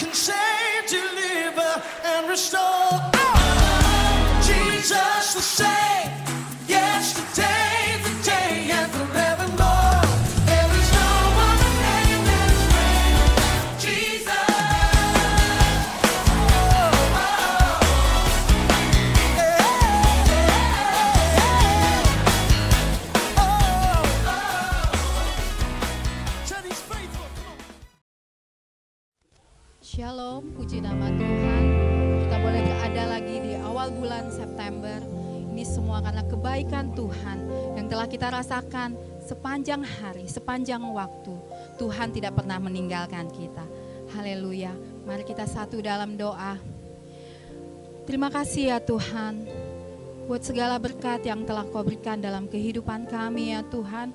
can save, deliver, and restore. Oh! Jesus the same, yesterday, today, and forevermore. There is no other name that is greater. Jesus. Shalom, puji nama Tuhan. Kita boleh berada lagi di awal bulan September. Ini semua karena kebaikan Tuhan yang telah kita rasakan sepanjang hari, sepanjang waktu. Tuhan tidak pernah meninggalkan kita. Haleluya. Mari kita satu dalam doa. Terima kasih ya Tuhan, buat segala berkat yang telah Kau berikan dalam kehidupan kami ya Tuhan.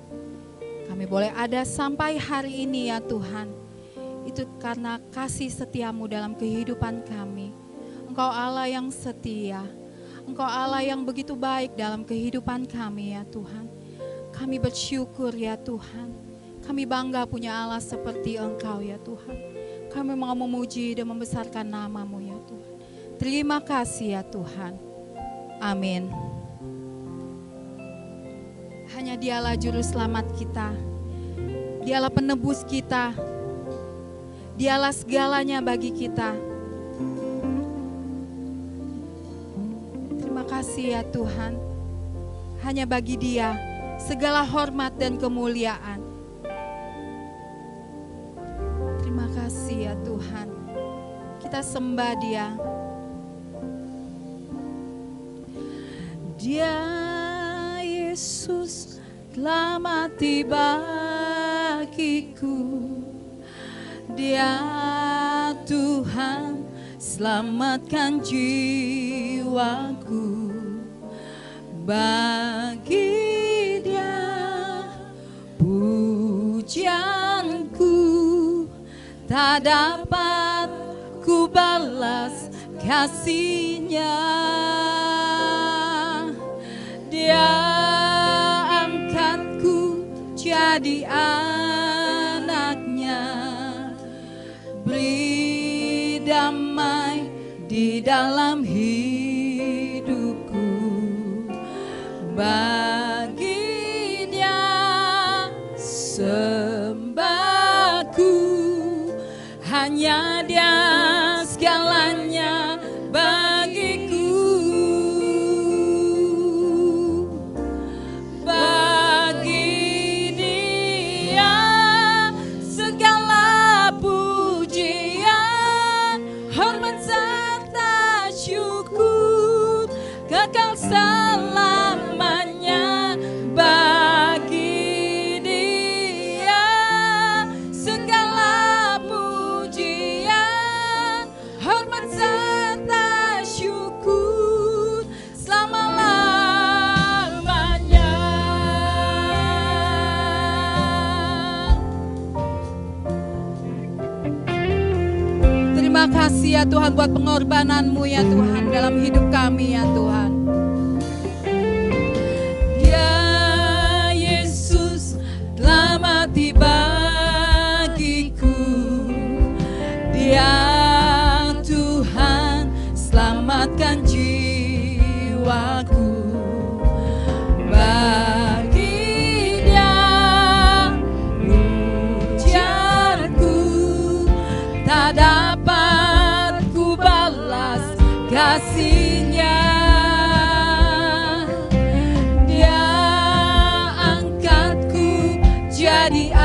Kami boleh ada sampai hari ini ya Tuhan. Itu karena kasih setiamu dalam kehidupan kami. Engkau Allah yang setia. Engkau Allah yang begitu baik dalam kehidupan kami ya Tuhan. Kami bersyukur ya Tuhan. Kami bangga punya Allah seperti Engkau ya Tuhan. Kami mau memuji dan membesarkan nama-Mu ya Tuhan. Terima kasih ya Tuhan. Amin. Hanya Dialah juru selamat kita. Dialah penebus kita. Dialah segalanya bagi kita. Terima kasih ya Tuhan. Hanya bagi Dia segala hormat dan kemuliaan. Terima kasih ya Tuhan. Kita sembah Dia. Dia Yesus telah mati bagiku. Dia Tuhan selamatkan jiwaku. Bagi Dia pujianku tak dapat ku balas kasih-Nya. Dia angkatku jadi anaknya. Beri damai di dalam hidupku. Bagi Dia sembahku. Hanya Dia segalanya bagiku. Bagi Dia segala pujian, hormat serta syukur, kekal selamanya. Bagi Dia segala pujian, hormat serta syukur, selama-lamanya. Terima kasih ya Tuhan buat pengorbanan-Mu ya Tuhan dalam hidup kami ya Tuhan. Dia Yesus telah mati bagiku. Dia Tuhan selamatkan jiwaku. Bagi Dia pujianku tak dapat ku balas kasih-Nya. Dia angkatku jadi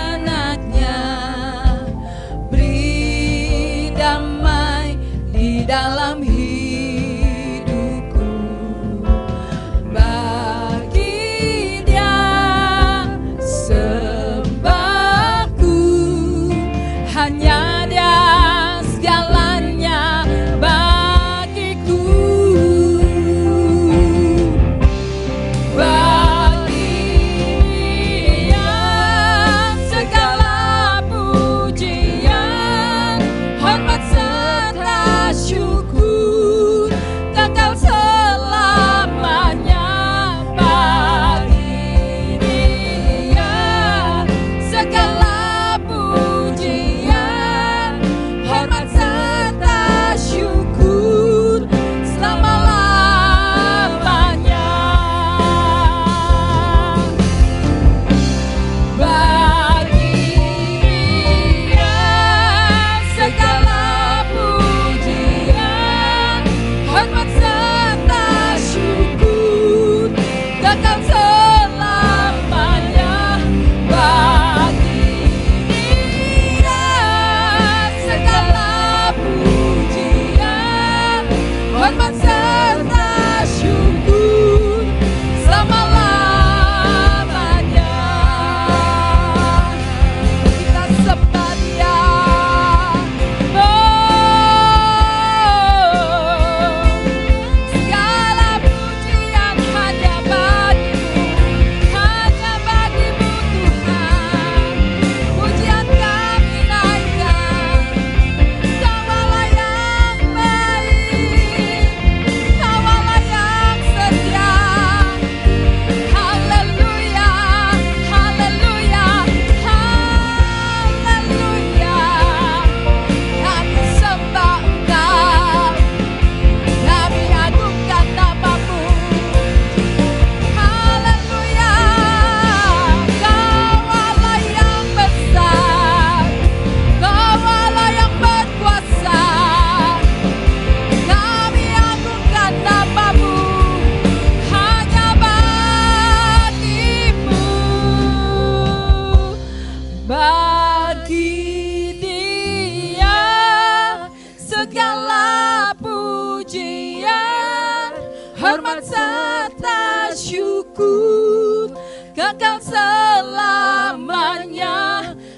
anaknya. Beri damai di dalam hidupku. Bagi Dia sembahku. Hanya Dia segalanya bagi hormat serta syukur kekal selamanya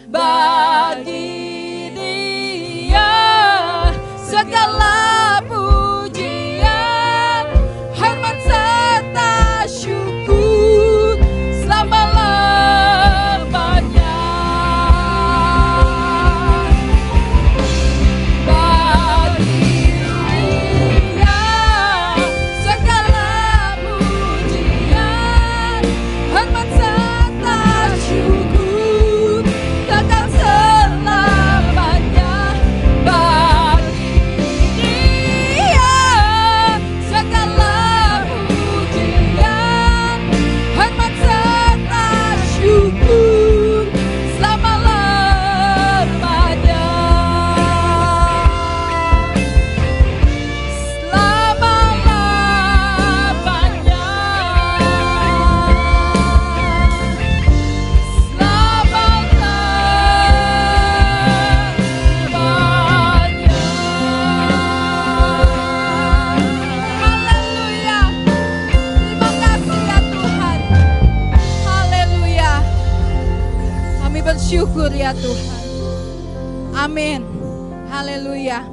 bagi Dia. Segala pujian, hormat serta syukur selama-lamanya bagi Dia. Segala pujian, hormat serta syukur kekal selamanya bagi Dia. Segala pujian, hormat serta syukur selama-lamanya. Haleluya. Terima kasih ya Tuhan. Haleluya. Kami bersyukur ya Tuhan. Amin. Haleluya.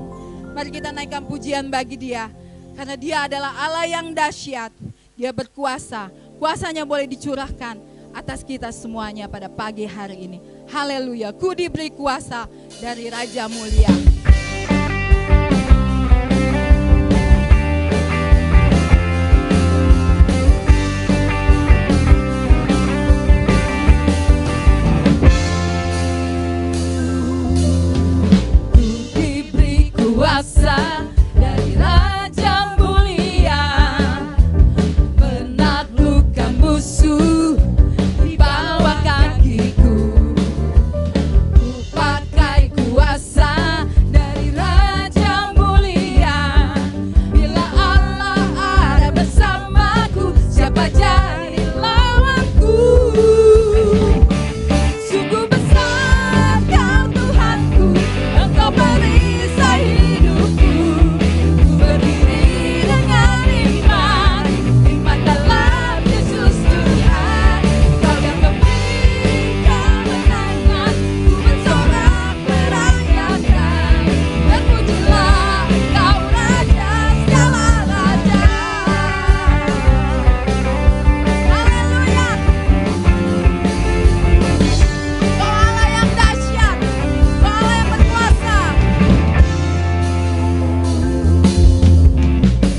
Mari kita naikkan pujian bagi Dia. Karena Dia adalah Allah yang dahsyat. Dia berkuasa. Kuasanya boleh dicurahkan atas kita semuanya pada pagi hari ini. Haleluya. Ku diberi kuasa dari Raja Mulia. Diberi kuasa dari Raja Mulia, menaklukkan musuh di bawah kakiku. Ku pakai kuasa dari Raja Mulia. Bila Allah ada bersamaku, siapa jadi lawanku? Sungguh besar Kau Tuhanku, Engkau perisai hidupku. Ku berdiri dengan iman, iman dalam Yesus Tuhan. Kau yang memberi kemenangan, ku bersorak merayakan. Terpujilah Kau Raja segala raja. Haleluya. Kau Allah yang dahsyat, Kau Allah yang berkuasa.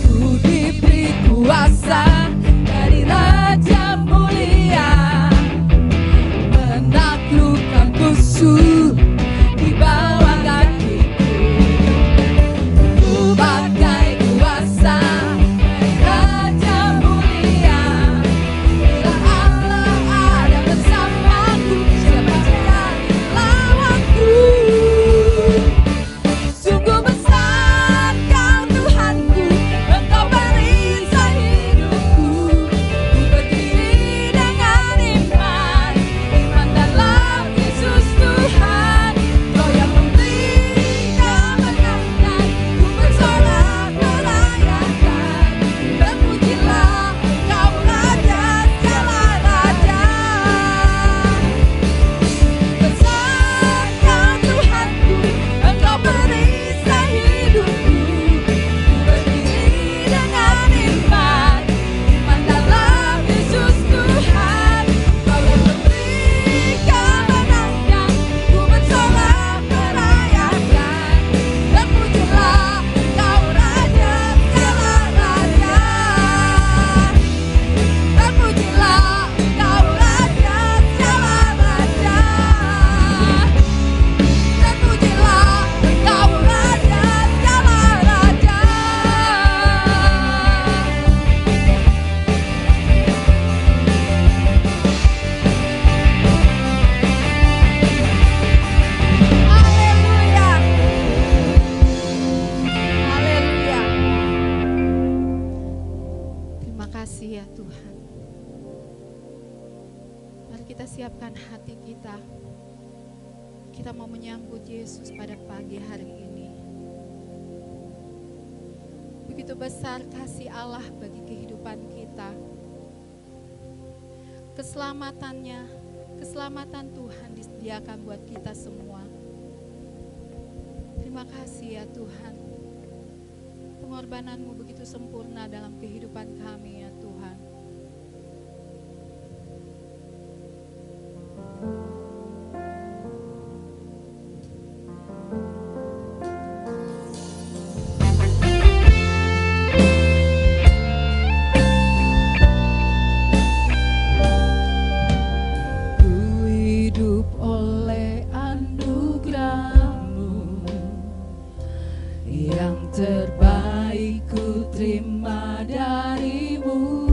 Ku diberi kuasa dari Raja Mulia, menaklukkan musuh di bawah kakiku. Ku pakai kuasa dari Raja Mulia. Bila Allah ada bersamaku, siapa jadi lawanku? Sungguh besar Kau Tuhanku, Engkau perisai hidupku. Ku berdiri dengan iman, iman dalam Yesus Tuhan. Kau yang memberi kemenangan, ku bersorak merayakan. Terpujilah Kau Raja segala raja. Besar Kau Tuhanku, Engkau perisai hidupku. Ku berdiri dengan iman, iman dalam Yesus Tuhan. Kau yang memberi kemenangan, ku bersorak merayakan. Terpujilah Kau Raja segala raja. Terpujilah Kau Raja segala raja. Terpujilah Kau Raja segala raja. Haleluya. Haleluya. Terima kasih ya Tuhan. Mari kita siapkan hati kita. Kita mau menyambut Yesus pada pagi hari ini. Begitu besar kasih Allah bagi kehidupan kita. Keselamatannya, keselamatan Tuhan disediakan buat kita semua. Terima kasih ya Tuhan. Pengorbananmu begitu sempurna dalam kehidupan kami ya Tuhan. Terbaik ku terima darimu,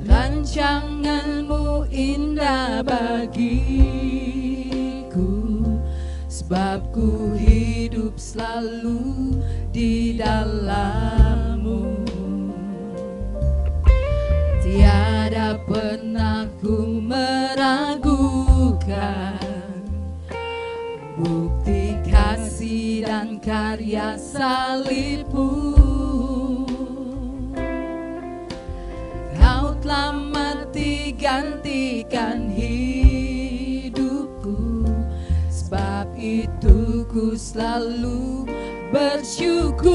rancanganmu indah bagiku, sebab ku hidup selalu di dalammu. Tiada pernah ku meragukan bukti kasih dan karya salibmu. Kau telah mati gantikan hidupku, sebab itu ku selalu bersyukur.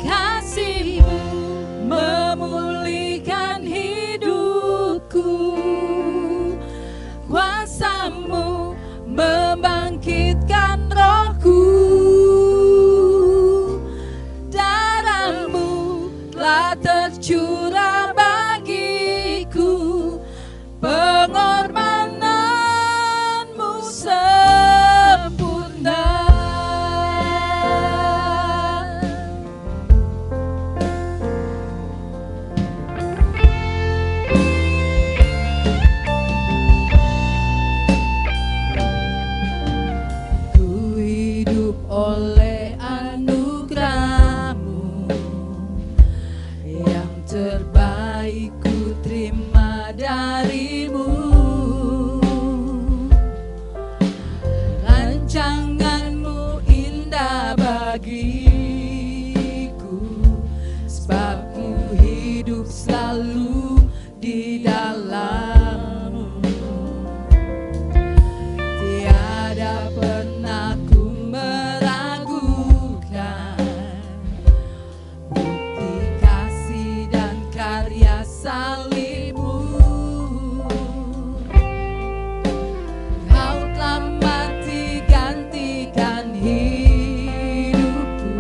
Kasih-Mu memulihkan hidupku, kuasa-Mu membangkitkan rohku, darah-Mu telah tercurah bagiku, pengorbananmu sempurna. Oleh anugerah-Mu yang terbaik ku terima darimu, rancangan-Mu indah bagiku, sebab ku hidup selalu di dalam-Mu. Tiada pernah salibmu. Kau telah mati gantikan hidupku,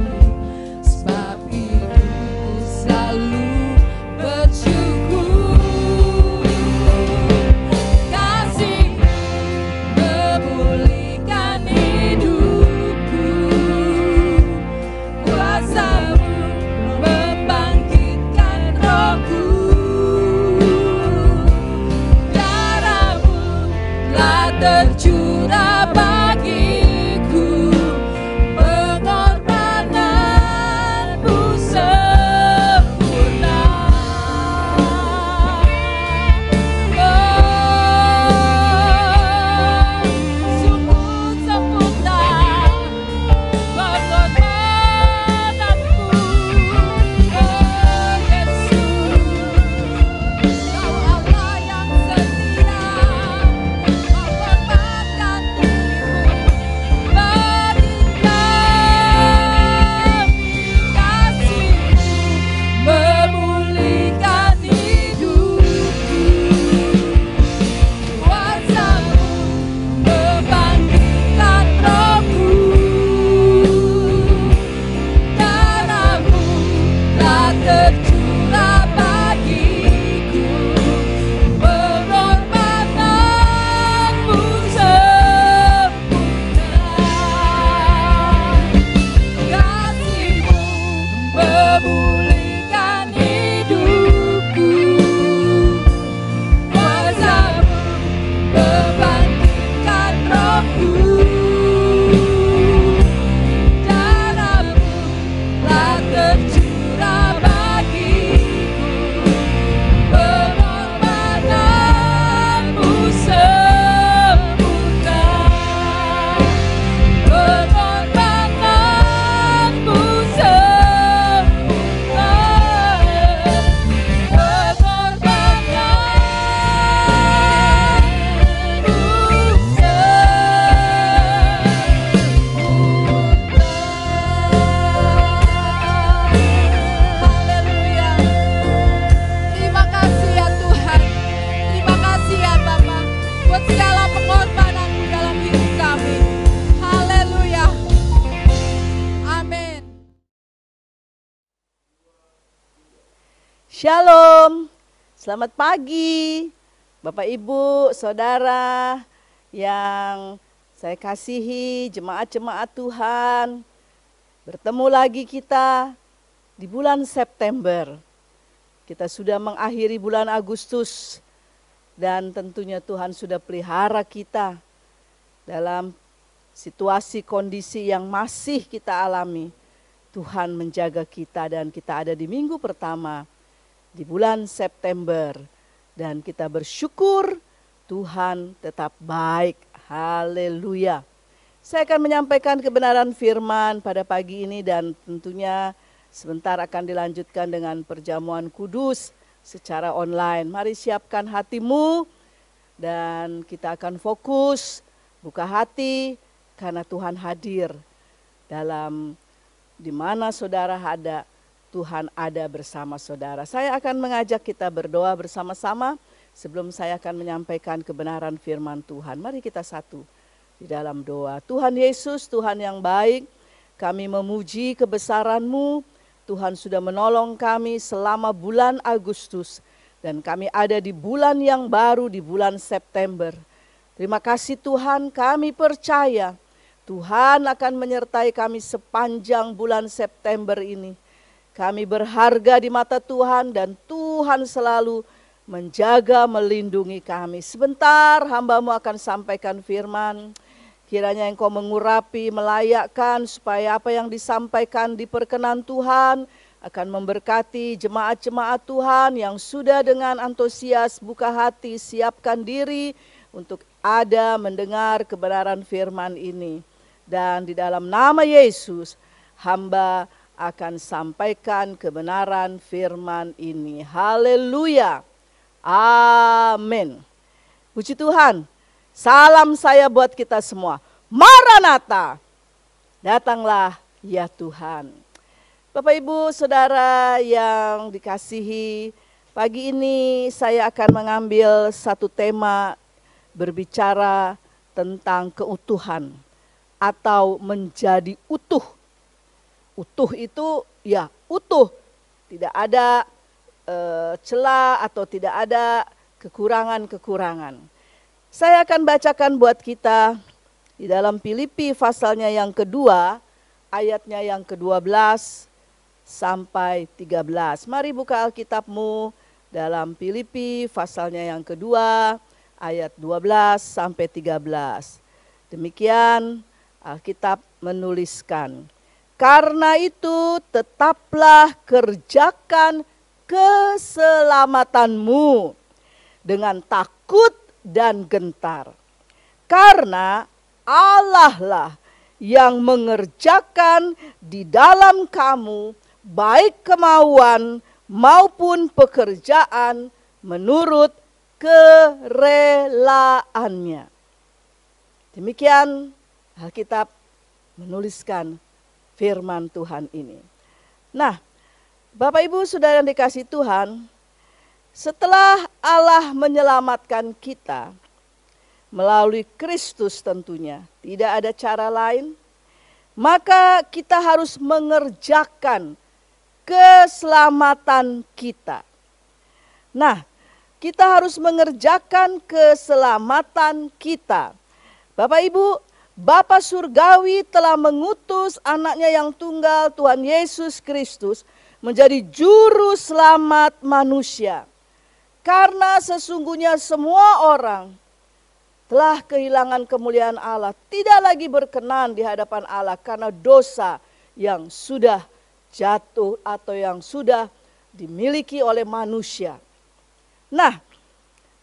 sebab itu ku selalu bersyukur. Kasih memulihkan hidupku, kuasa-Mu membangkitkan rohku, tercurah bagiku, pengorbananmu sempurna. Oh, sungguh sempurna pengorbananmu. Oh Yesus, Kau Allah yang setia, mengorbankan diri Shalom, selamat pagi Bapak Ibu, Saudara yang saya kasihi, jemaat-jemaat Tuhan. Bertemu lagi kita di bulan September. Kita sudah mengakhiri bulan Agustus dan tentunya Tuhan sudah pelihara kita dalam situasi kondisi yang masih kita alami. Tuhan menjaga kita dan kita ada di minggu pertama di bulan September dan kita bersyukur Tuhan tetap baik. Haleluya. Saya akan menyampaikan kebenaran firman pada pagi ini dan tentunya sebentar akan dilanjutkan dengan perjamuan kudus secara online. Mari siapkan hatimu dan kita akan fokus, buka hati karena Tuhan hadir dalam di mana saudara ada. Tuhan ada bersama saudara. Saya akan mengajak kita berdoa bersama-sama sebelum saya akan menyampaikan kebenaran firman Tuhan. Mari kita satu di dalam doa. Tuhan Yesus, Tuhan yang baik, kami memuji kebesaran-Mu. Tuhan sudah menolong kami selama bulan Agustus dan kami ada di bulan yang baru, di bulan September. Terima kasih Tuhan, kami percaya Tuhan akan menyertai kami sepanjang bulan September ini. Kami berharga di mata Tuhan dan Tuhan selalu menjaga, melindungi kami. Sebentar hamba-Mu akan sampaikan firman. Kiranya Engkau mengurapi, melayakkan supaya apa yang disampaikan diperkenan Tuhan akan memberkati jemaat-jemaat Tuhan yang sudah dengan antusias buka hati, siapkan diri untuk ada mendengar kebenaran firman ini. Dan di dalam nama Yesus, hamba akan sampaikan kebenaran firman ini. Haleluya. Amin. Puji Tuhan. Salam saya buat kita semua. Maranatha. Datanglah ya Tuhan. Bapak Ibu Saudara yang dikasihi, pagi ini saya akan mengambil satu tema berbicara tentang keutuhan atau menjadi utuh. Utuh itu ya utuh, tidak ada celah atau tidak ada kekurangan-kekurangan. Saya akan bacakan buat kita di dalam Filipi pasalnya yang kedua, ayatnya yang ke-12 sampai 13. Mari buka Alkitabmu dalam Filipi pasalnya yang kedua, ayat 12 sampai 13. Demikian Alkitab menuliskan. Karena itu tetaplah kerjakan keselamatanmu dengan takut dan gentar. Karena Allah lah yang mengerjakan di dalam kamu baik kemauan maupun pekerjaan menurut kerelaannya. Demikian Alkitab menuliskan firman Tuhan ini. Nah, Bapak Ibu Saudara yang dikasihi Tuhan, setelah Allah menyelamatkan kita melalui Kristus tentunya, tidak ada cara lain, maka kita harus mengerjakan keselamatan kita. Nah, kita harus mengerjakan keselamatan kita. Bapak Ibu, Bapa Surgawi telah mengutus anaknya yang tunggal Tuhan Yesus Kristus menjadi juru selamat manusia. Karena sesungguhnya semua orang telah kehilangan kemuliaan Allah, tidak lagi berkenan di hadapan Allah karena dosa yang sudah jatuh atau yang sudah dimiliki oleh manusia. Nah,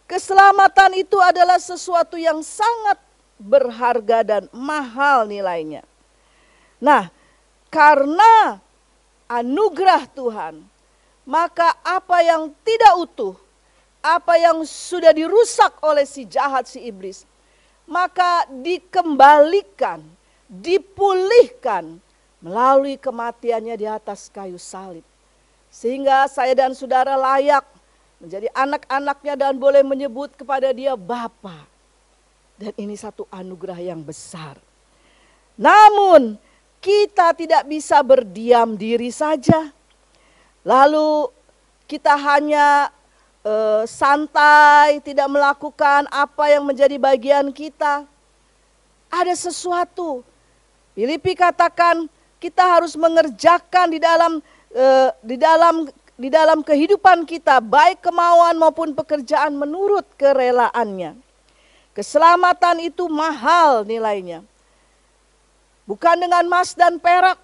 keselamatan itu adalah sesuatu yang sangat berharga dan mahal nilainya. Nah, karena anugerah Tuhan, maka apa yang tidak utuh, apa yang sudah dirusak oleh si jahat, si iblis, maka dikembalikan, dipulihkan melalui kematiannya di atas kayu salib. Sehingga saya dan saudara layak menjadi anak-anaknya dan boleh menyebut kepada dia Bapa. Dan ini satu anugerah yang besar. Namun kita tidak bisa berdiam diri saja. Lalu kita hanya santai, tidak melakukan apa yang menjadi bagian kita. Ada sesuatu. Filipi katakan kita harus mengerjakan di dalam kehidupan kita, baik kemauan maupun pekerjaan menurut kerelaannya. Keselamatan itu mahal nilainya. Bukan dengan emas dan perak.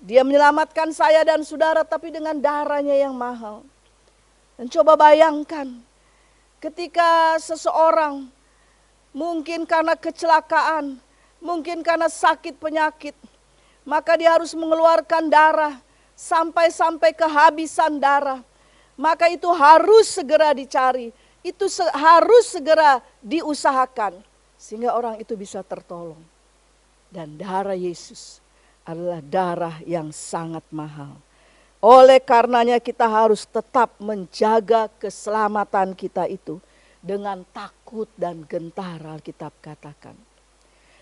Dia menyelamatkan saya dan saudara, tapi dengan darahnya yang mahal. Dan coba bayangkan, ketika seseorang mungkin karena kecelakaan, mungkin karena sakit penyakit, maka dia harus mengeluarkan darah sampai kehabisan darah. Maka itu harus segera dicari, itu harus segera diusahakan sehingga orang itu bisa tertolong. Dan darah Yesus adalah darah yang sangat mahal. Oleh karenanya kita harus tetap menjaga keselamatan kita itu dengan takut dan gentar, Alkitab katakan.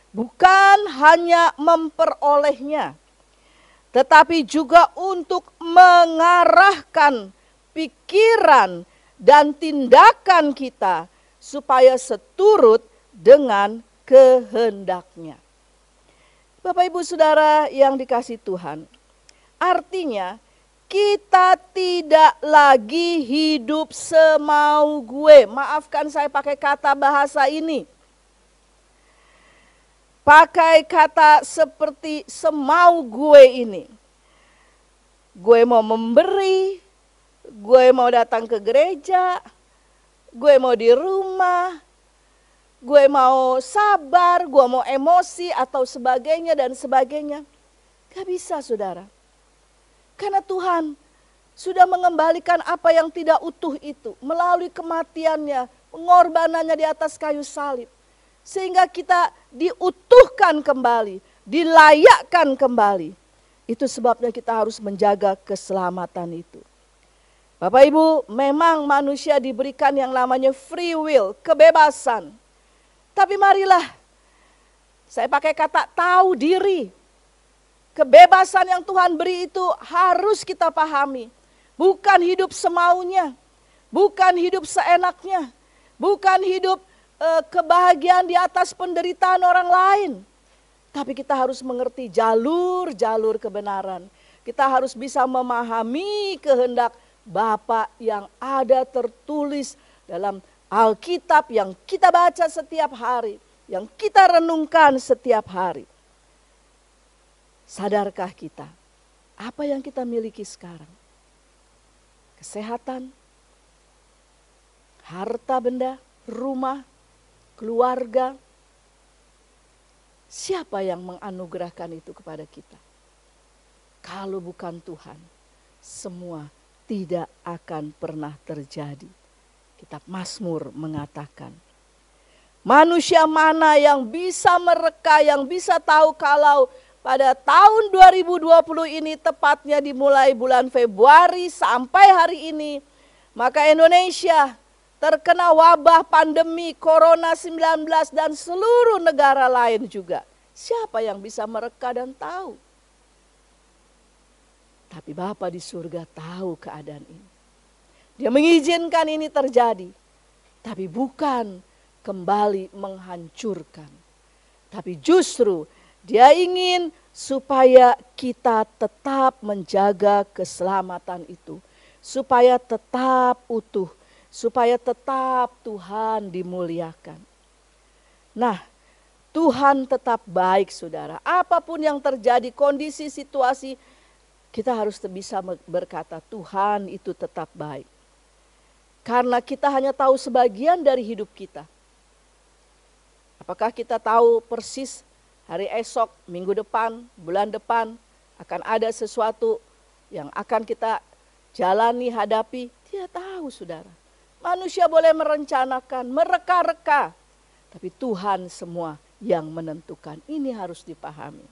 Bukan hanya memperolehnya, tetapi juga untuk mengarahkan pikiran dan tindakan kita supaya seturut dengan kehendaknya. Bapak Ibu Saudara yang dikasihi Tuhan, artinya kita tidak lagi hidup semau gue. Maafkan saya pakai kata bahasa ini. Pakai kata seperti semau gue ini. Gue mau memberi, gue mau datang ke gereja, gue mau di rumah, gue mau sabar, gue mau emosi atau sebagainya dan sebagainya. Gak bisa saudara. Karena Tuhan sudah mengembalikan apa yang tidak utuh itu melalui kematiannya, pengorbanannya di atas kayu salib. Sehingga kita diutuhkan kembali, dilayakkan kembali. Itu sebabnya kita harus menjaga keselamatan itu. Bapak Ibu, memang manusia diberikan yang namanya free will, kebebasan. Tapi marilah, saya pakai kata tahu diri. Kebebasan yang Tuhan beri itu harus kita pahami. Bukan hidup semaunya, bukan hidup seenaknya, bukan hidup kebahagiaan di atas penderitaan orang lain. Tapi kita harus mengerti jalur-jalur kebenaran. Kita harus bisa memahami kehendak Bapa yang ada tertulis dalam Alkitab yang kita baca setiap hari, yang kita renungkan setiap hari. Sadarkah kita apa yang kita miliki sekarang? Kesehatan, harta benda, rumah, keluarga. Siapa yang menganugerahkan itu kepada kita? Kalau bukan Tuhan, semua tidak akan pernah terjadi. Kitab Mazmur mengatakan, manusia mana yang bisa mereka, yang bisa tahu kalau pada tahun 2020 ini tepatnya dimulai bulan Februari sampai hari ini, maka Indonesia terkena wabah pandemi Corona-19 dan seluruh negara lain juga. Siapa yang bisa mereka dan tahu? Tapi Bapa di surga tahu keadaan ini. Dia mengizinkan ini terjadi, tapi bukan kembali menghancurkan. Tapi justru Dia ingin supaya kita tetap menjaga keselamatan itu. Supaya tetap utuh. Supaya tetap Tuhan dimuliakan. Nah, Tuhan tetap baik saudara. Apapun yang terjadi, kondisi, situasi, kita harus bisa berkata Tuhan itu tetap baik. Karena kita hanya tahu sebagian dari hidup kita. Apakah kita tahu persis hari esok, minggu depan, bulan depan akan ada sesuatu yang akan kita jalani, hadapi? Tidak tahu saudara. Manusia boleh merencanakan, mereka-reka. Tapi Tuhan semua yang menentukan. Ini harus dipahami.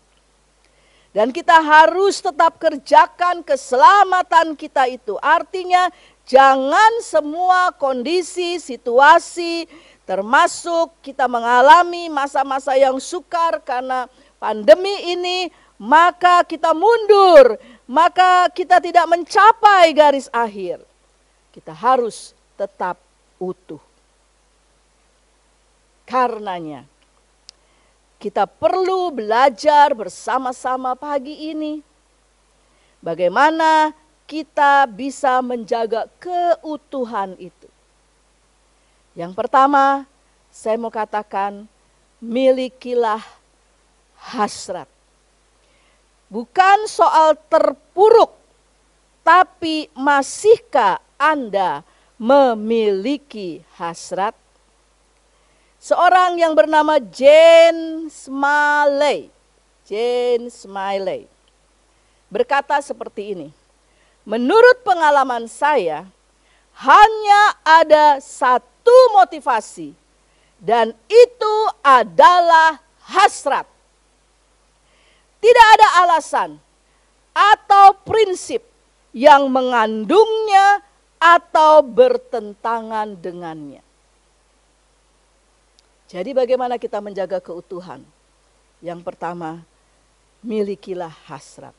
Dan kita harus tetap kerjakan keselamatan kita itu. Artinya jangan semua kondisi, situasi, termasuk kita mengalami masa-masa yang sukar karena pandemi ini, maka kita mundur, maka kita tidak mencapai garis akhir. kita harus tetap utuh. Karenanya, kita perlu belajar bersama-sama pagi ini bagaimana kita bisa menjaga keutuhan itu. Yang pertama, saya mau katakan, milikilah hasrat. Bukan soal terpuruk, tapi masihkah Anda memiliki hasrat? Seorang yang bernama Jane Smiley berkata seperti ini. Menurut pengalaman saya, hanya ada satu motivasi, dan itu adalah hasrat. Tidak ada alasan atau prinsip yang mengandungnya atau bertentangan dengannya. Jadi bagaimana kita menjaga keutuhan? Yang pertama, milikilah hasrat.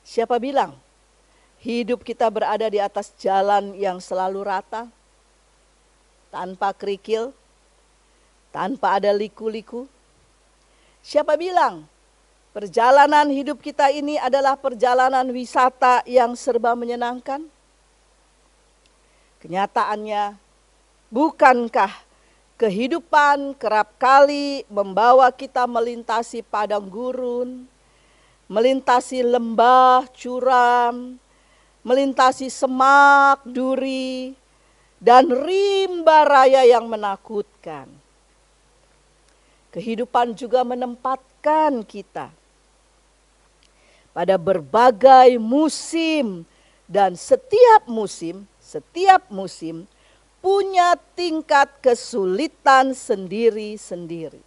Siapa bilang hidup kita berada di atas jalan yang selalu rata, tanpa kerikil, tanpa ada liku-liku? Siapa bilang perjalanan hidup kita ini adalah perjalanan wisata yang serba menyenangkan? Kenyataannya, bukankah kehidupan kerap kali membawa kita melintasi padang gurun, melintasi lembah curam, melintasi semak duri, dan rimba raya yang menakutkan. Kehidupan juga menempatkan kita pada berbagai musim, dan setiap musim punya tingkat kesulitan sendiri-sendiri.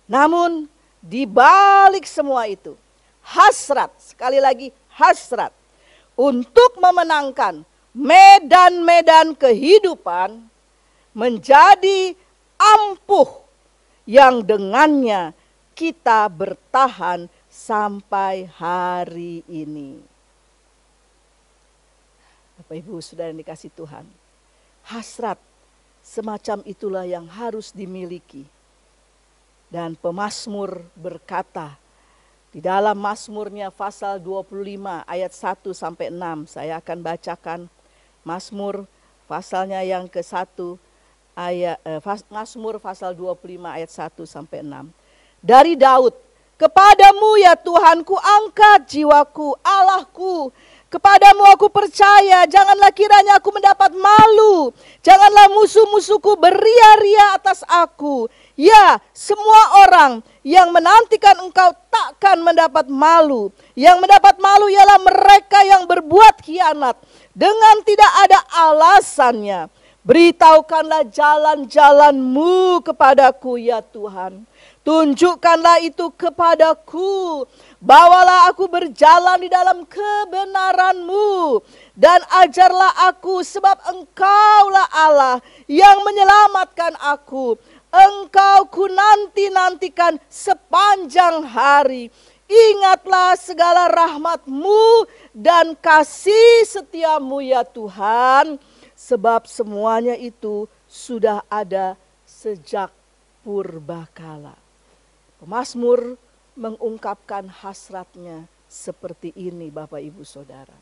Namun di balik semua itu, hasrat, sekali lagi hasrat, untuk memenangkan medan-medan kehidupan menjadi ampuh yang dengannya kita bertahan sampai hari ini. Bapak Ibu Saudara yang dikasihi Tuhan, hasrat semacam itulah yang harus dimiliki. Dan pemazmur berkata di dalam Mazmurnya pasal 25 ayat 1 sampai 6, saya akan bacakan Mazmur pasalnya yang ke-1 ayat Mazmur pasal 25 ayat 1 sampai 6. Dari Daud, kepadamu ya Tuhanku angkat jiwaku, Allahku. Kepadamu aku percaya, janganlah kiranya aku mendapat malu. Janganlah musuh-musuhku beria-ria atas aku. Ya, semua orang yang menantikan engkau takkan mendapat malu. Yang mendapat malu ialah mereka yang berbuat khianat dengan tidak ada alasannya. Beritahukanlah jalan-jalan-Mu kepadaku ya Tuhan. Tunjukkanlah itu kepadaku. Bawalah aku berjalan di dalam kebenaran-Mu. Dan ajarlah aku sebab Engkaulah Allah yang menyelamatkan aku. Engkau ku nanti-nantikan sepanjang hari. Ingatlah segala rahmat-Mu dan kasih setia-Mu ya Tuhan. Sebab semuanya itu sudah ada sejak purbakala. Pemazmur mengungkapkan hasratnya seperti ini Bapak Ibu Saudara.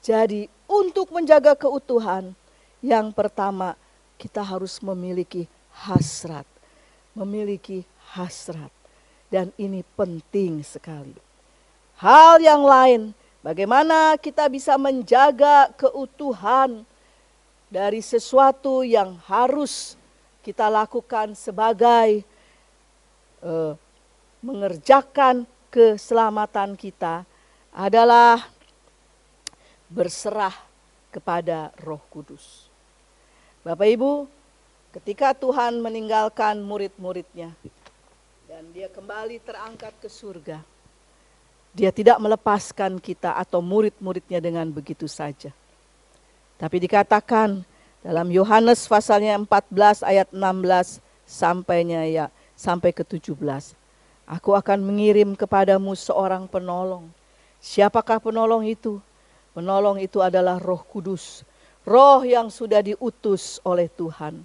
Jadi untuk menjaga keutuhan, yang pertama kita harus memiliki hasrat. Memiliki hasrat. Dan ini penting sekali. Hal yang lain, bagaimana kita bisa menjaga keutuhan dari sesuatu yang harus kita lakukan sebagai mengerjakan keselamatan kita adalah berserah kepada Roh Kudus. Bapak Ibu, ketika Tuhan meninggalkan murid-muridnya dan dia kembali terangkat ke surga, dia tidak melepaskan kita atau murid-muridnya dengan begitu saja. Tapi dikatakan dalam Yohanes pasalnya 14 ayat 16 sampai ke 17. Aku akan mengirim kepadamu seorang penolong. Siapakah penolong itu? Penolong itu adalah Roh Kudus. Roh yang sudah diutus oleh Tuhan.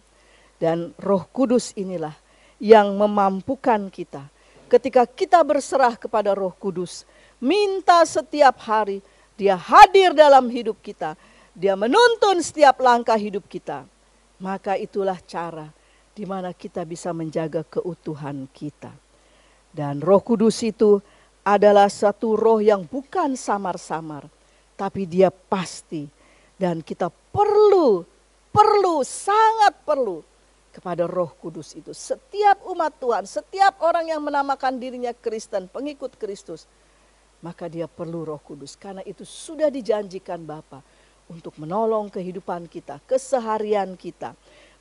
Dan Roh Kudus inilah yang memampukan kita. Ketika kita berserah kepada Roh Kudus, minta setiap hari, Dia hadir dalam hidup kita. Dia menuntun setiap langkah hidup kita. Maka itulah cara di mana kita bisa menjaga keutuhan kita. Dan Roh Kudus itu adalah satu roh yang bukan samar-samar, tapi dia pasti. Dan kita perlu, sangat perlu kepada Roh Kudus itu. Setiap umat Tuhan, setiap orang yang menamakan dirinya Kristen, pengikut Kristus, maka dia perlu Roh Kudus. Karena itu sudah dijanjikan Bapa untuk menolong kehidupan kita, keseharian kita.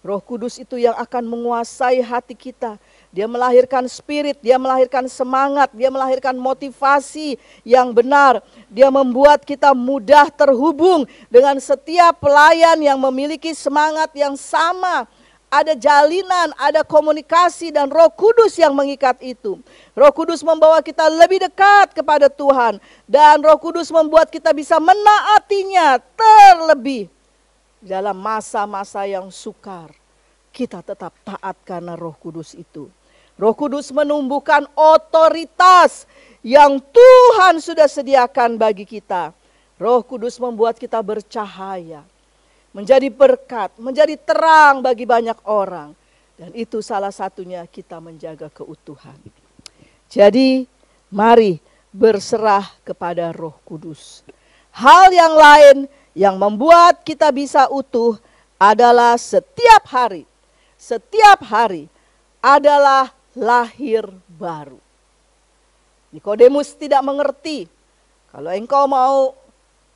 Roh Kudus itu yang akan menguasai hati kita. Dia melahirkan spirit, dia melahirkan semangat, dia melahirkan motivasi yang benar. Dia membuat kita mudah terhubung dengan setiap pelayan yang memiliki semangat yang sama. Ada jalinan, ada komunikasi dan Roh Kudus yang mengikat itu. Roh Kudus membawa kita lebih dekat kepada Tuhan. Dan Roh Kudus membuat kita bisa menaatinya terlebih. Dalam masa-masa yang sukar, kita tetap taat karena Roh Kudus itu. Roh Kudus menumbuhkan otoritas yang Tuhan sudah sediakan bagi kita. Roh Kudus membuat kita bercahaya, menjadi berkat, menjadi terang bagi banyak orang. Dan itu salah satunya kita menjaga keutuhan. Jadi mari berserah kepada Roh Kudus. Hal yang lain yang membuat kita bisa utuh adalah setiap hari adalah lahir baru. Nikodemus tidak mengerti kalau engkau mau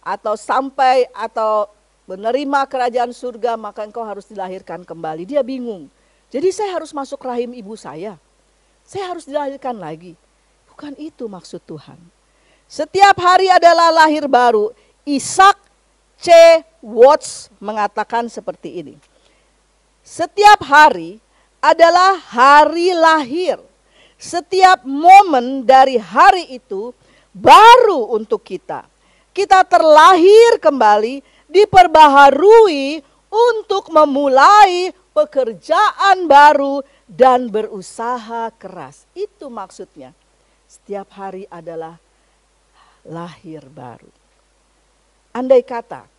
atau sampai atau menerima kerajaan surga maka engkau harus dilahirkan kembali. Dia bingung. Jadi saya harus masuk rahim ibu saya. Saya harus dilahirkan lagi. Bukan itu maksud Tuhan. Setiap hari adalah lahir baru. Isaac C. Watts mengatakan seperti ini. Setiap hari adalah hari lahir. Setiap momen dari hari itu baru untuk kita. Kita terlahir kembali, diperbaharui untuk memulai pekerjaan baru dan berusaha keras. Itu maksudnya. Setiap hari adalah lahir baru. Andai kata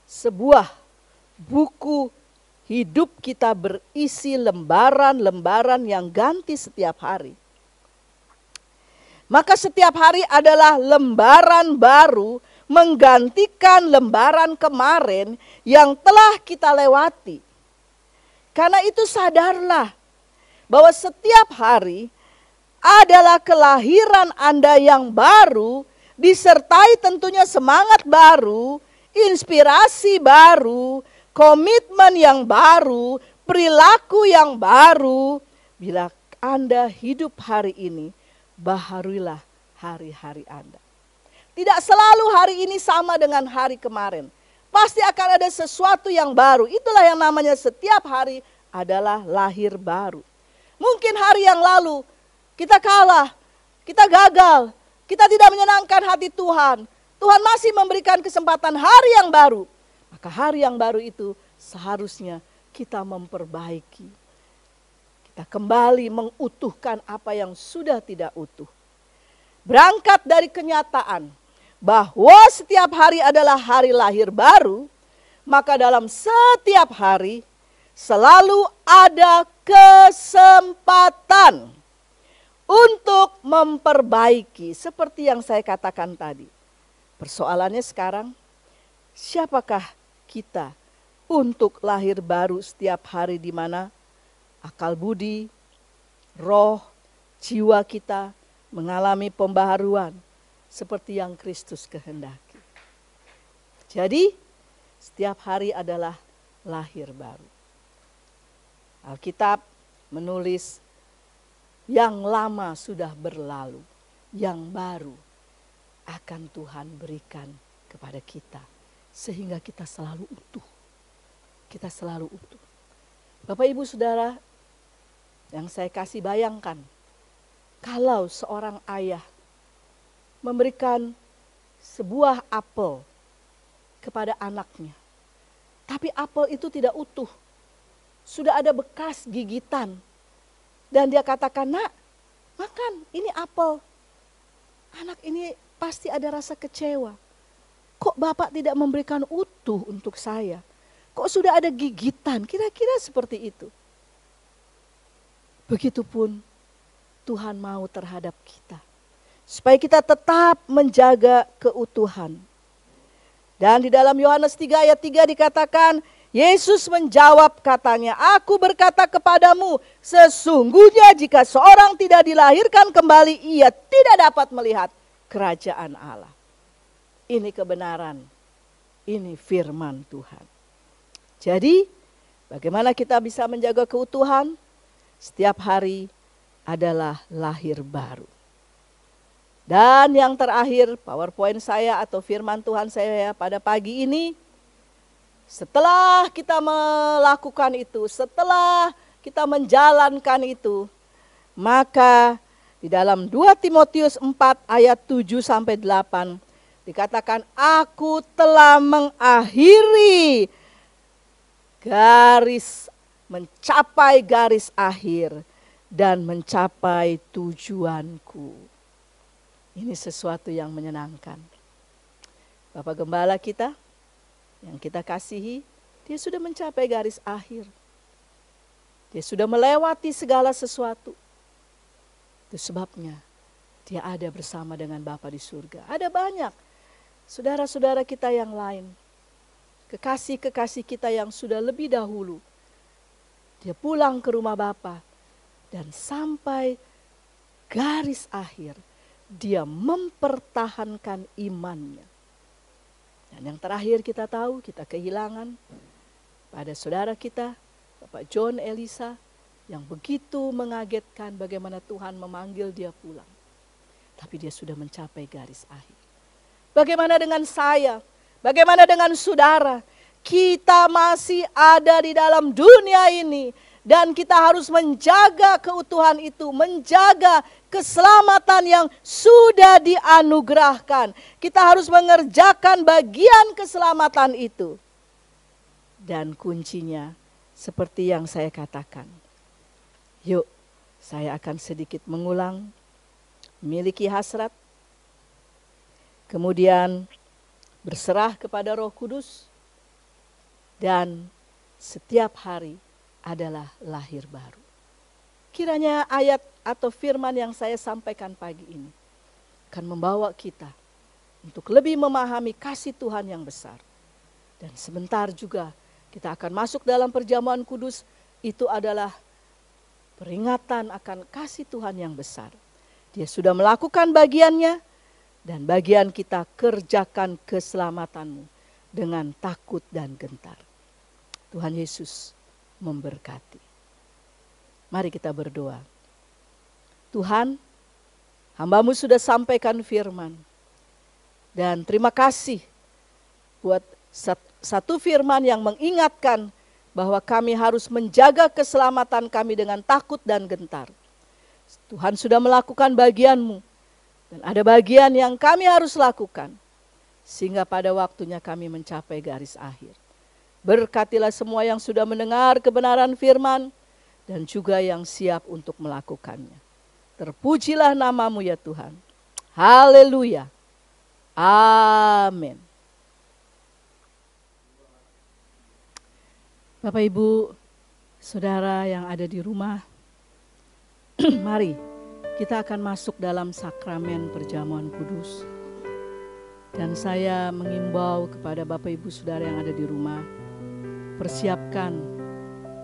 sebuah buku hidup kita berisi lembaran-lembaran yang ganti setiap hari. Maka setiap hari adalah lembaran baru menggantikan lembaran kemarin yang telah kita lewati. Karena itu sadarlah bahwa setiap hari adalah kelahiran Anda yang baru, disertai tentunya semangat baru, inspirasi baru, komitmen yang baru, perilaku yang baru. Bila Anda hidup hari ini, baharuilah hari-hari Anda. Tidak selalu hari ini sama dengan hari kemarin. Pasti akan ada sesuatu yang baru. Itulah yang namanya setiap hari adalah lahir baru. Mungkin hari yang lalu kita kalah, kita gagal, kita tidak menyenangkan hati Tuhan. Tuhan masih memberikan kesempatan hari yang baru. Maka hari yang baru itu seharusnya kita memperbaiki. Kita kembali mengutuhkan apa yang sudah tidak utuh. Berangkat dari kenyataan bahwa setiap hari adalah hari lahir baru, maka dalam setiap hari selalu ada kesempatan untuk memperbaiki seperti yang saya katakan tadi. Persoalannya sekarang, siapakah kita untuk lahir baru setiap hari di mana akal budi, roh, jiwa kita mengalami pembaharuan seperti yang Kristus kehendaki. Jadi setiap hari adalah lahir baru. Alkitab menulis yang lama sudah berlalu, yang baru akan Tuhan berikan kepada kita. Sehingga kita selalu utuh. Kita selalu utuh. Bapak Ibu Saudara yang saya kasih bayangkan. Kalau seorang ayah memberikan sebuah apel kepada anaknya. Tapi apel itu tidak utuh. Sudah ada bekas gigitan. Dan dia katakan, "Nak, makan, ini apel." Anak ini pasti ada rasa kecewa. Kok Bapak tidak memberikan utuh untuk saya? Kok sudah ada gigitan? Kira-kira seperti itu. Begitupun Tuhan mau terhadap kita. Supaya kita tetap menjaga keutuhan. Dan di dalam Yohanes 3 ayat 3 dikatakan, Yesus menjawab katanya, "Aku berkata kepadamu, sesungguhnya jika seorang tidak dilahirkan kembali, ia tidak dapat melihat kerajaan Allah." Ini kebenaran, ini firman Tuhan. Jadi, bagaimana kita bisa menjaga keutuhan? Setiap hari adalah lahir baru. Dan yang terakhir, PowerPoint saya atau firman Tuhan saya pada pagi ini, setelah kita melakukan itu, setelah kita menjalankan itu, maka di dalam 2 Timotius 4 ayat 7 sampai 8 dikatakan, "Aku telah mengakhiri mencapai garis akhir dan mencapai tujuanku." Ini sesuatu yang menyenangkan. Bapak Gembala kita yang kita kasihi, dia sudah mencapai garis akhir. Dia sudah melewati segala sesuatu. Itu sebabnya dia ada bersama dengan Bapa di surga. Ada banyak saudara-saudara kita yang lain, kekasih-kekasih kita yang sudah lebih dahulu. Dia pulang ke rumah Bapa dan sampai garis akhir dia mempertahankan imannya. Dan yang terakhir kita tahu, kita kehilangan pada saudara kita, Bapak John Elisa, yang begitu mengagetkan bagaimana Tuhan memanggil dia pulang. Tapi dia sudah mencapai garis akhir. Bagaimana dengan saya? Bagaimana dengan saudara? Kita masih ada di dalam dunia ini. Dan kita harus menjaga keutuhan itu, menjaga keselamatan yang sudah dianugerahkan. Kita harus mengerjakan bagian keselamatan itu. Dan kuncinya seperti yang saya katakan. Yuk, saya akan sedikit mengulang. Miliki hasrat. Kemudian berserah kepada Roh Kudus. Dan setiap hari adalah lahir baru. Kiranya ayat atau firman yang saya sampaikan pagi ini akan membawa kita untuk lebih memahami kasih Tuhan yang besar. Dan sebentar juga kita akan masuk dalam perjamuan kudus. Itu adalah peringatan akan kasih Tuhan yang besar. Dia sudah melakukan bagiannya dan bagian kita kerjakan keselamatanmu dengan takut dan gentar. Tuhan Yesus memberkati. Mari kita berdoa. Tuhan, hamba-Mu sudah sampaikan firman. Dan terima kasih buat satu firman yang mengingatkan bahwa kami harus menjaga keselamatan kami dengan takut dan gentar. Tuhan sudah melakukan bagian-Mu. Dan ada bagian yang kami harus lakukan. Sehingga pada waktunya kami mencapai garis akhir. Berkatilah semua yang sudah mendengar kebenaran firman dan juga yang siap untuk melakukannya. Terpujilah nama-Mu ya Tuhan. Haleluya. Amin. Bapak Ibu, saudara yang ada di rumah, mari kita akan masuk dalam sakramen perjamuan kudus. Dan saya mengimbau kepada Bapak Ibu saudara yang ada di rumah, persiapkan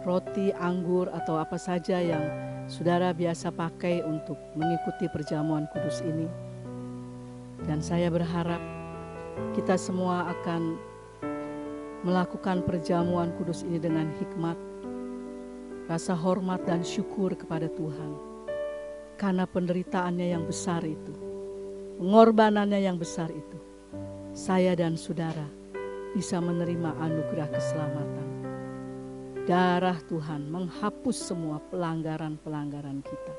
roti, anggur, atau apa saja yang saudara biasa pakai untuk mengikuti perjamuan kudus ini. Dan saya berharap kita semua akan melakukan perjamuan kudus ini dengan hikmat, rasa hormat dan syukur kepada Tuhan. Karena penderitaannya yang besar itu, pengorbanannya yang besar itu, saya dan saudara bisa menerima anugerah keselamatan. Darah Tuhan menghapus semua pelanggaran-pelanggaran kita.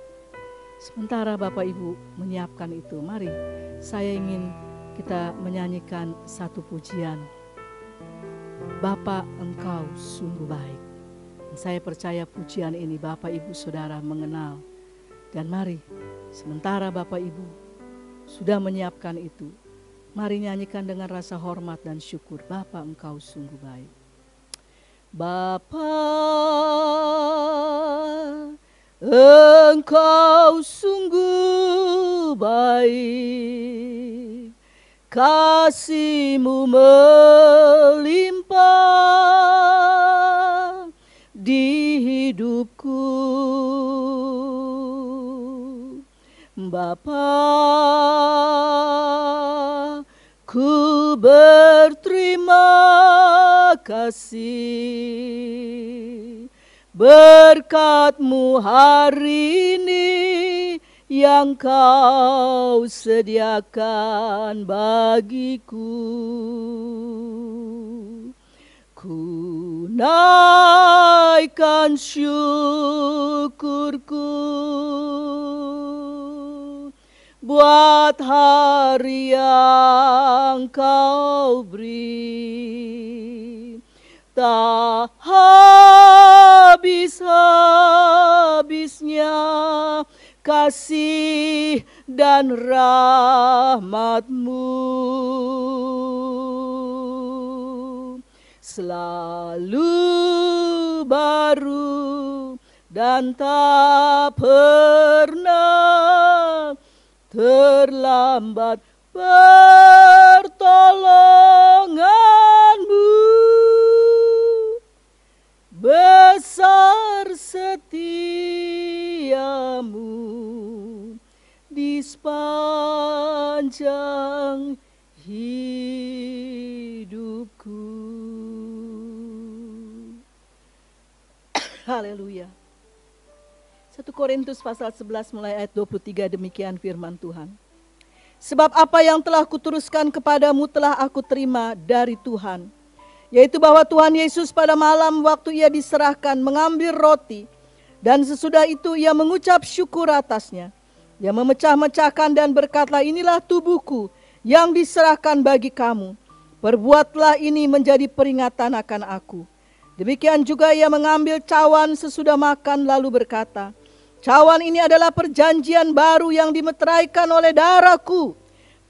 Sementara Bapak Ibu menyiapkan itu, mari saya ingin kita menyanyikan satu pujian Bapa, Engkau sungguh baik. Dan saya percaya pujian ini Bapak Ibu Saudara mengenal. Dan mari, sementara Bapak Ibu sudah menyiapkan itu, mari nyanyikan dengan rasa hormat dan syukur. Bapa, Engkau sungguh baik. Bapa, Engkau sungguh baik, kasih-Mu melimpah di hidupku. Bapa, ku berterima kasih berkat-Mu hari ini yang Kau sediakan bagiku. Ku naikkan syukurku buat hari yang Kau beri. Tak habis-habisnya kasih dan rahmat-Mu, selalu baru dan tak pernah terlambat pertolongan-Mu. Besar setia-Mu di sepanjang hidupku. Haleluya. 1 Korintus pasal 11 mulai ayat 23, demikian firman Tuhan. Sebab apa yang telah kuteruskan kepadamu telah aku terima dari Tuhan, yaitu bahwa Tuhan Yesus pada malam waktu Ia diserahkan mengambil roti, dan sesudah itu Ia mengucap syukur atasnya. Ia memecah-mecahkan dan berkata, inilah tubuhku yang diserahkan bagi kamu. Perbuatlah ini menjadi peringatan akan aku. Demikian juga Ia mengambil cawan sesudah makan lalu berkata, cawan ini adalah perjanjian baru yang dimeteraikan oleh darahku.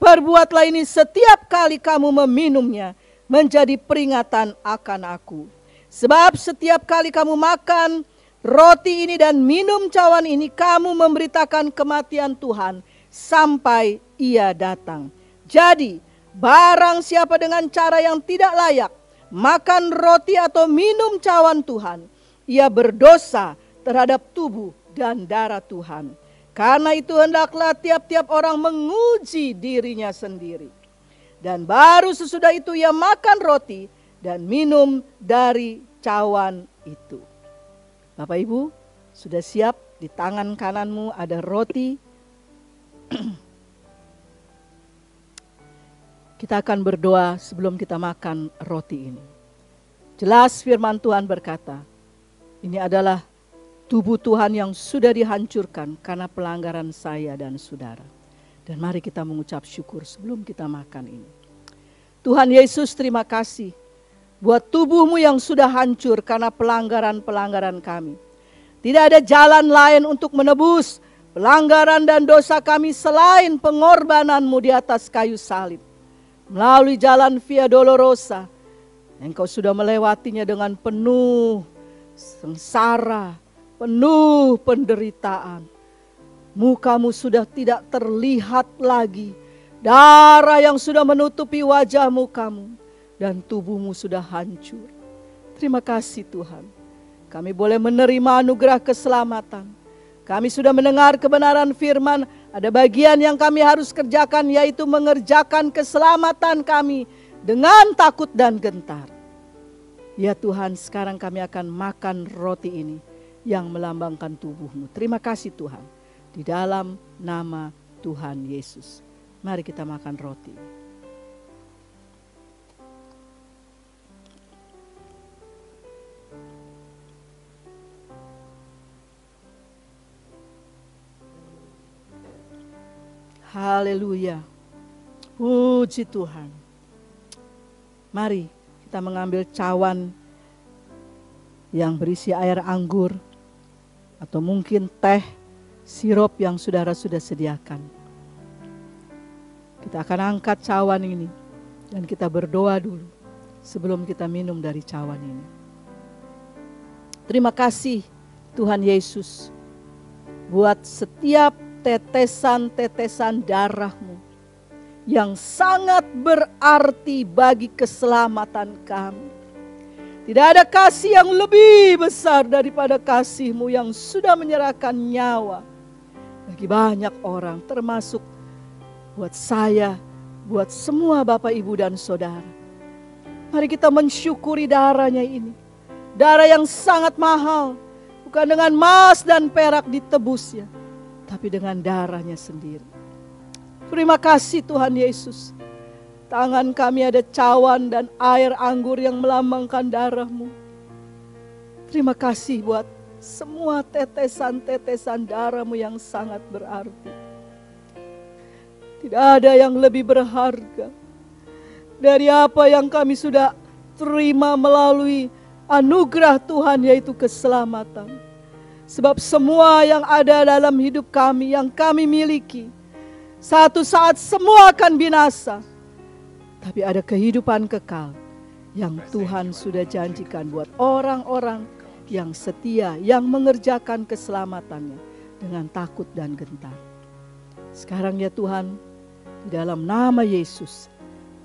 Perbuatlah ini setiap kali kamu meminumnya, menjadi peringatan akan aku. Sebab setiap kali kamu makan roti ini dan minum cawan ini, kamu memberitakan kematian Tuhan sampai Ia datang. Jadi, barang siapa dengan cara yang tidak layak makan roti atau minum cawan Tuhan, ia berdosa terhadap tubuh dan darah Tuhan. Karena itu hendaklah tiap-tiap orang menguji dirinya sendiri. Dan baru sesudah itu ia makan roti dan minum dari cawan itu. Bapak Ibu, sudah siap? Di tangan kananmu ada roti. Kita akan berdoa sebelum kita makan roti ini. Jelas firman Tuhan berkata, ini adalah tubuh Tuhan yang sudah dihancurkan karena pelanggaran saya dan saudara. Dan mari kita mengucap syukur sebelum kita makan ini. Tuhan Yesus, terima kasih buat tubuh-Mu yang sudah hancur karena pelanggaran-pelanggaran kami. Tidak ada jalan lain untuk menebus pelanggaran dan dosa kami selain pengorbanan-Mu di atas kayu salib. Melalui jalan Via Dolorosa, Engkau sudah melewatinya dengan penuh sengsara, penuh penderitaan. Muka-Mu sudah tidak terlihat lagi. Darah yang sudah menutupi wajah muka-Mu. Dan tubuh-Mu sudah hancur. Terima kasih Tuhan. Kami boleh menerima anugerah keselamatan. Kami sudah mendengar kebenaran firman. Ada bagian yang kami harus kerjakan, yaitu mengerjakan keselamatan kami dengan takut dan gentar. Ya Tuhan, sekarang kami akan makan roti ini yang melambangkan tubuh-Mu. Terima kasih Tuhan. Di dalam nama Tuhan Yesus. Mari kita makan roti. Haleluya. Puji Tuhan. Mari kita mengambil cawan yang berisi air anggur atau mungkin teh, sirup yang saudara sudah sediakan. Kita akan angkat cawan ini dan kita berdoa dulu sebelum kita minum dari cawan ini. Terima kasih Tuhan Yesus buat setiap tetesan-tetesan darah-Mu yang sangat berarti bagi keselamatan kami. Tidak ada kasih yang lebih besar daripada kasih-Mu yang sudah menyerahkan nyawa bagi banyak orang, termasuk buat saya, buat semua Bapak, Ibu, dan Saudara. Mari kita mensyukuri darahnya ini. Darah yang sangat mahal, bukan dengan emas dan perak ditebusnya, tapi dengan darahnya sendiri. Terima kasih Tuhan Yesus. Tangan kami ada cawan dan air anggur yang melambangkan darah-Mu. Terima kasih buat semua tetesan-tetesan darah-Mu yang sangat berarti. Tidak ada yang lebih berharga dari apa yang kami sudah terima melalui anugerah Tuhan, yaitu keselamatan. Sebab semua yang ada dalam hidup kami, yang kami miliki, satu saat semua akan binasa. Tapi ada kehidupan kekal yang Tuhan sudah janjikan buat orang-orang yang setia, yang mengerjakan keselamatannya dengan takut dan gentar. Sekarang ya Tuhan, di dalam nama Yesus,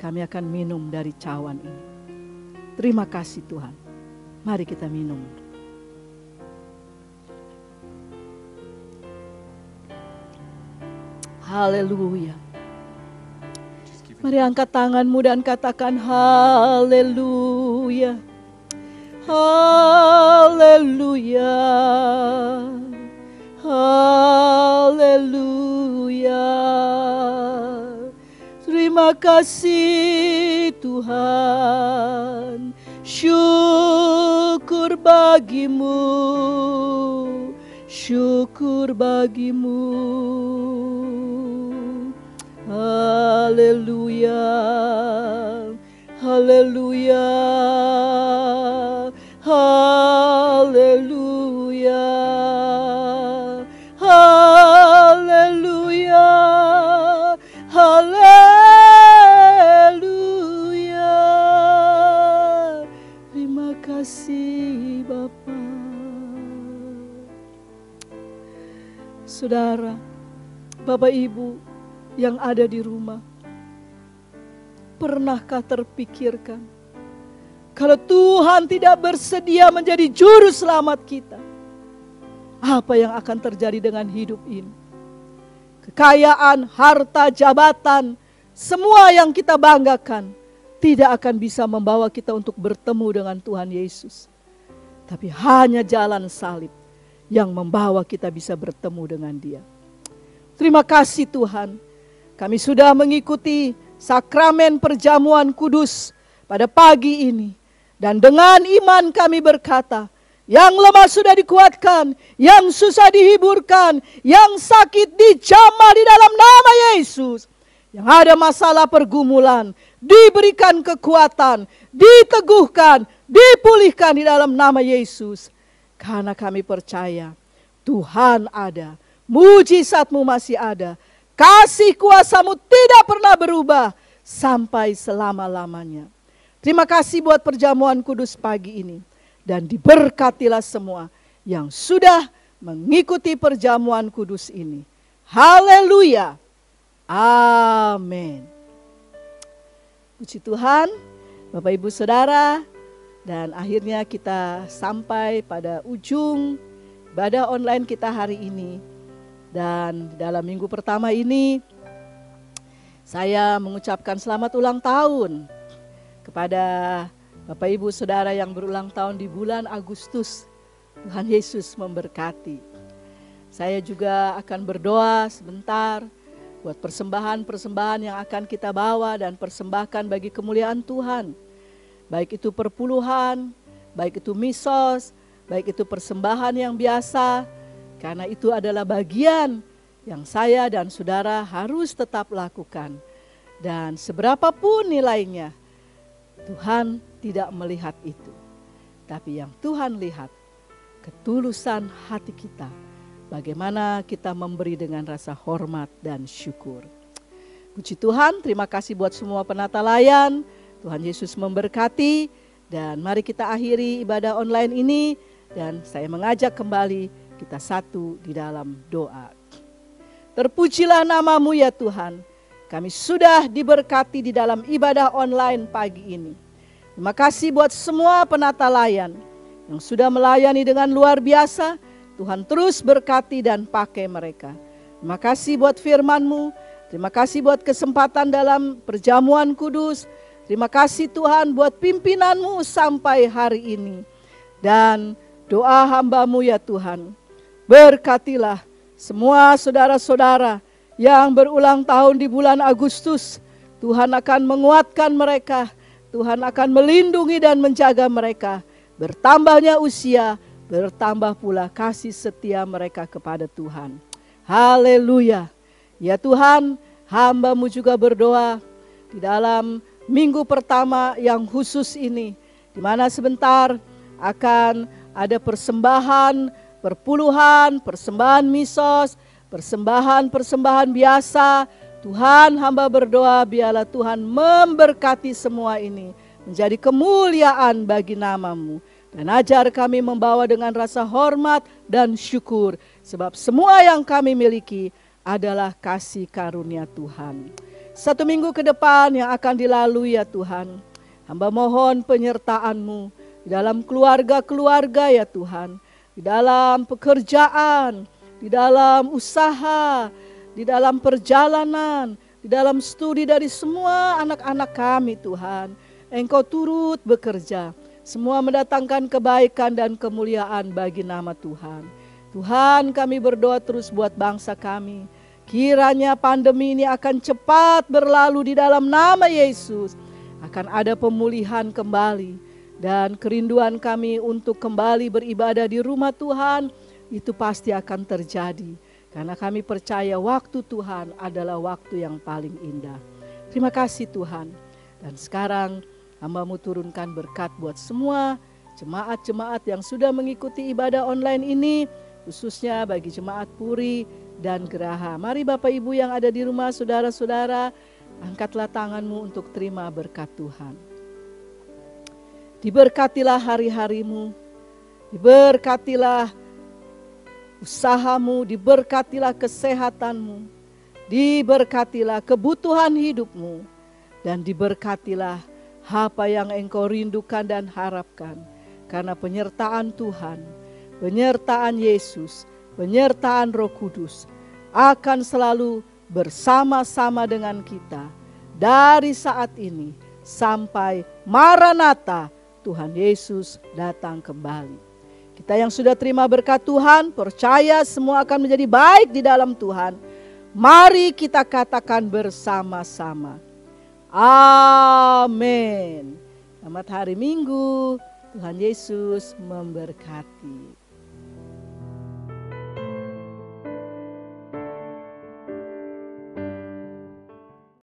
kami akan minum dari cawan ini. Terima kasih Tuhan. Mari kita minum. Haleluya. Mari angkat tanganmu dan katakan haleluya. Haleluya. Haleluya. Terima kasih Tuhan. Syukur bagimu. Syukur bagimu. Haleluya, haleluya, haleluya, haleluya, haleluya. Terima kasih Bapa. Saudara, Bapak Ibu yang ada di rumah, pernahkah terpikirkan kalau Tuhan tidak bersedia menjadi juru selamat kita, apa yang akan terjadi dengan hidup ini? Kekayaan, harta, jabatan, semua yang kita banggakan tidak akan bisa membawa kita untuk bertemu dengan Tuhan Yesus. Tapi hanya jalan salib yang membawa kita bisa bertemu dengan Dia. Terima kasih Tuhan. Kami sudah mengikuti sakramen perjamuan kudus pada pagi ini. Dan dengan iman kami berkata, yang lemah sudah dikuatkan, yang susah dihiburkan, yang sakit dijamah di dalam nama Yesus. Yang ada masalah pergumulan, diberikan kekuatan, diteguhkan, dipulihkan di dalam nama Yesus. Karena kami percaya Tuhan ada, mujizat-Mu masih ada. Kasih kuasa-Mu tidak pernah berubah sampai selama-lamanya. Terima kasih buat perjamuan kudus pagi ini. Dan diberkatilah semua yang sudah mengikuti perjamuan kudus ini. Haleluya. Amin. Puji Tuhan, Bapak Ibu Saudara. Dan akhirnya kita sampai pada ujung ibadah online kita hari ini. Dan dalam minggu pertama ini saya mengucapkan selamat ulang tahun kepada Bapak Ibu Saudara yang berulang tahun di bulan Agustus. Tuhan Yesus memberkati. Saya juga akan berdoa sebentar buat persembahan-persembahan yang akan kita bawa dan persembahkan bagi kemuliaan Tuhan. Baik itu perpuluhan, baik itu misos, baik itu persembahan yang biasa. Karena itu adalah bagian yang saya dan saudara harus tetap lakukan. Dan seberapapun nilainya, Tuhan tidak melihat itu. Tapi yang Tuhan lihat, ketulusan hati kita. Bagaimana kita memberi dengan rasa hormat dan syukur. Puji Tuhan, terima kasih buat semua penata layan. Tuhan Yesus memberkati. Dan mari kita akhiri ibadah online ini. Dan saya mengajak kembali kita satu di dalam doa. Terpujilah namamu ya Tuhan. Kami sudah diberkati di dalam ibadah online pagi ini. Terima kasih buat semua penata layan yang sudah melayani dengan luar biasa. Tuhan terus berkati dan pakai mereka. Terima kasih buat firman-Mu. Terima kasih buat kesempatan dalam perjamuan kudus. Terima kasih Tuhan buat pimpinan-Mu sampai hari ini. Dan doa hamba-Mu ya Tuhan. Berkatilah semua saudara-saudara yang berulang tahun di bulan Agustus. Tuhan akan menguatkan mereka. Tuhan akan melindungi dan menjaga mereka. Bertambahnya usia, bertambah pula kasih setia mereka kepada Tuhan. Haleluya. Ya Tuhan, hamba-Mu juga berdoa di dalam minggu pertama yang khusus ini, di mana sebentar akan ada persembahan, perpuluhan, persembahan misos, persembahan biasa. Tuhan, hamba berdoa biarlah Tuhan memberkati semua ini menjadi kemuliaan bagi nama-Mu. Dan ajar kami membawa dengan rasa hormat dan syukur. Sebab semua yang kami miliki adalah kasih karunia Tuhan. 1 minggu ke depan yang akan dilalui ya Tuhan. Hamba mohon penyertaan-Mu di dalam keluarga-keluarga ya Tuhan. Di dalam pekerjaan, di dalam usaha, di dalam perjalanan, di dalam studi dari semua anak-anak kami Tuhan. Engkau turut bekerja. Semua mendatangkan kebaikan dan kemuliaan bagi nama Tuhan. Tuhan, kami berdoa terus buat bangsa kami. Kiranya pandemi ini akan cepat berlalu di dalam nama Yesus. Akan ada pemulihan kembali. Dan kerinduan kami untuk kembali beribadah di rumah Tuhan, itu pasti akan terjadi. Karena kami percaya waktu Tuhan adalah waktu yang paling indah. Terima kasih Tuhan. Dan sekarang hamba-Mu turunkan berkat buat semua jemaat-jemaat yang sudah mengikuti ibadah online ini, khususnya bagi jemaat Puri dan Geraha. Mari Bapak Ibu yang ada di rumah, saudara-saudara, angkatlah tangan-Mu untuk terima berkat Tuhan. Diberkatilah hari-hari-Mu, diberkatilah usaha-Mu, diberkatilah kesehatan-Mu, diberkatilah kebutuhan hidup-Mu, dan diberkatilah apa yang Engkau rindukan dan harapkan. Karena penyertaan Tuhan, penyertaan Yesus, penyertaan Roh Kudus akan selalu bersama-sama dengan kita. Dari saat ini sampai Maranatha, Tuhan Yesus datang kembali. Kita yang sudah terima berkat Tuhan, percaya semua akan menjadi baik di dalam Tuhan. Mari kita katakan bersama-sama. Amin. Selamat hari Minggu. Tuhan Yesus memberkati.